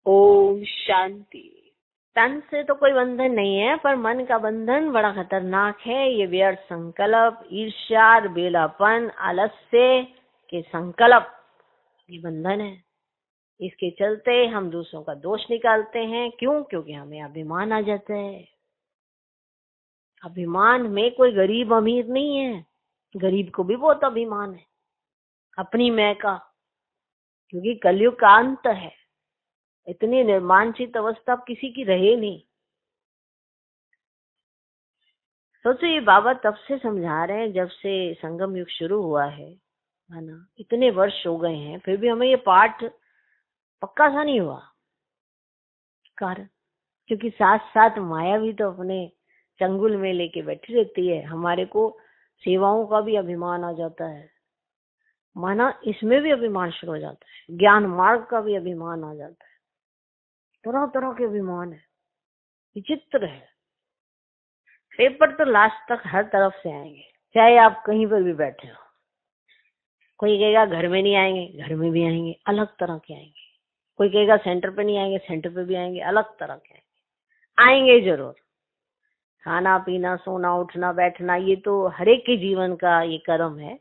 ओम शांति। तन से तो कोई बंधन नहीं है, पर मन का बंधन बड़ा खतरनाक है। ये व्यर्थ संकल्प, ईर्ष्या, बेलापन, आलस्य के संकल्प, ये बंधन है। इसके चलते हम दूसरों का दोष निकालते हैं। क्यों? क्योंकि हमें अभिमान आ जाता है। अभिमान में कोई गरीब अमीर नहीं है। गरीब को भी बहुत अभिमान है अपनी मैं का, क्योंकि कलयुग का अंत है। इतनी निर्मानचित अवस्था अब किसी की रहे नहीं। सोचो, ये बाबा तब से समझा रहे हैं जब से संगम युग शुरू हुआ है ना। इतने वर्ष हो गए हैं, फिर भी हमें ये पाठ पक्का सा नहीं हुआ। कारण क्योंकि साथ साथ माया भी तो अपने चंगुल में लेके बैठी रहती है। हमारे को सेवाओं का भी अभिमान आ जाता है, माना इसमें भी अभिमान शुरू हो जाता है। ज्ञान मार्ग का भी अभिमान आ जाता है। तरह तरह के अभिमान है, विचित्र है। पेपर तो लास्ट तक हर तरफ से आएंगे, चाहे आप कहीं पर भी बैठे हो। कोई कहेगा घर में नहीं आएंगे, घर में भी आएंगे, अलग तरह के आएंगे। कोई कहेगा सेंटर पे नहीं आएंगे, सेंटर पे भी आएंगे, अलग तरह के आएंगे जरूर। खाना पीना, सोना, उठना, बैठना, ये तो हर एक के जीवन का ये कर्म है।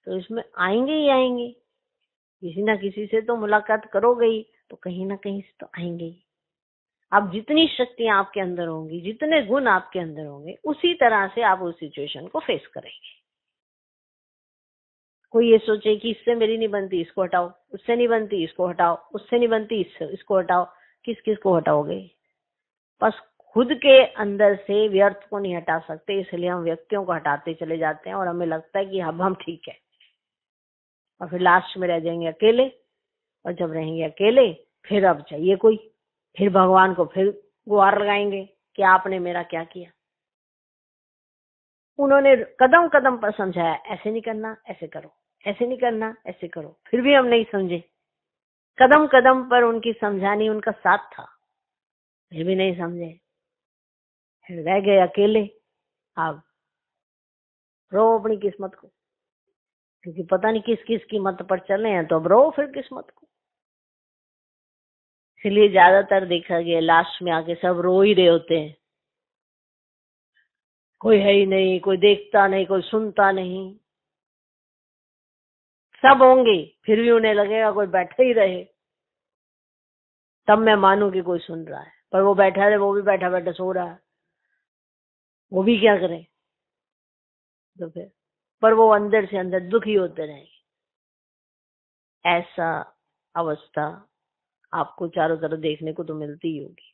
तो इसमें आएंगे ही आएंगे। किसी ना किसी से तो मुलाकात करोगे ही, तो कहीं ना कहीं से तो आएंगे ही। अब जितनी शक्तियां आपके अंदर होंगी, जितने गुण आपके अंदर होंगे, उसी तरह से आप उस सिचुएशन को फेस करेंगे। कोई ये सोचे कि इससे मेरी नहीं बनती, इसको हटाओ, उससे नहीं बनती, इसको हटाओ, उससे नहीं बनती, इसको हटाओ। किस किस को हटाओगे? बस खुद के अंदर से व्यर्थ को नहीं हटा सकते, इसलिए हम व्यक्तियों को हटाते चले जाते हैं और हमें लगता है कि अब हम ठीक है। और फिर लास्ट में रह जाएंगे अकेले। और जब रहेंगे अकेले, फिर अब चाहिए कोई, फिर भगवान को फिर गुहार लगाएंगे कि आपने मेरा क्या किया। उन्होंने कदम कदम पर समझाया, ऐसे नहीं करना, ऐसे करो, ऐसे नहीं करना, ऐसे करो। फिर भी हम नहीं समझे। कदम कदम पर उनकी समझानी, उनका साथ था, फिर भी नहीं समझे। फिर रह गए अकेले। अब रो अपनी किस्मत को, क्योंकि पता नहीं किस किस की मत पर चले हैं। तो अब रो फिर किस्मत को। इसलिए ज्यादातर देखा गया लास्ट में आके सब रो ही रहे होते हैं। कोई है ही नहीं, कोई देखता नहीं, कोई सुनता नहीं। सब होंगे, फिर भी उन्हें लगेगा कोई बैठे ही रहे, तब मैं मानूं कि कोई सुन रहा है। पर वो बैठा रहे, वो भी बैठा बैठा सो रहा है, वो भी क्या करे? तो फिर पर वो अंदर से अंदर दुखी होते रहेंगे। ऐसा अवस्था आपको चारों तरफ देखने को तो मिलती ही होगी।